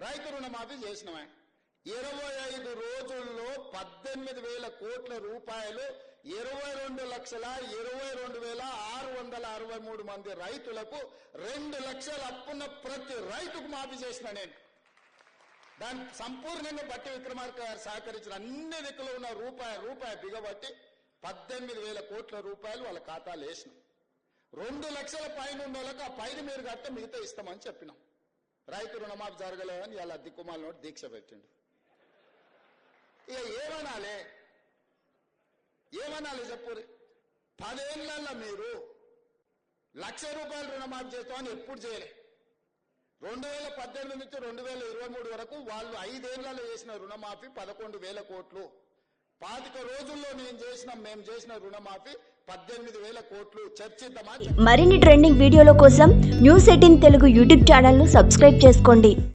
రైతు రుణమాఫీ చేసినవా 25 రోజుల్లో 18,000 కోట్ల రూపాయలు 22,22,663 మంది రైతులకు 2 లక్షల అప్పున్న ప్రతి రైతుకు మాఫీ చేసిన నేను. దాన్ని సంపూర్ణంగా బట్టి విక్రమార్క గారు సహకరించిన అన్ని దిక్కులు ఉన్న రూపాయి బిగబట్టి 18,000 కోట్ల రూపాయలు వాళ్ళ ఖాతాలు వేసినాం. 2 లక్షల పైన ఉన్న వాళ్ళకి ఆ పైన మీరు కట్ట మిగతా ఇస్తామని చెప్పినాం. రైతు రుణమాఫీ జరగలేదని ఇలా దిక్కుమాల నోటి దీక్ష పెట్టిండు. ఇక ఏమనాలి చెప్పు. 10 ఏళ్లలో మీరు ₹1,00,000 రుణమాఫీ చేస్తామని ఎప్పుడు చేయలే. 2018 నుంచి 2023 వరకు వాళ్ళు 5 ఏళ్లలో చేసిన రుణమాఫీ 11,000 కోట్లు. 25 రోజుల్లో మేము చేసిన రుణమాఫీ 18,000 కోట్లు. చర్చిద్దామా? మరిన్ని ట్రెండింగ్ వీడియోల కోసం న్యూస్ 18 తెలుగు యూట్యూబ్ ఛానల్ ను సబ్స్క్రైబ్ చేసుకోండి.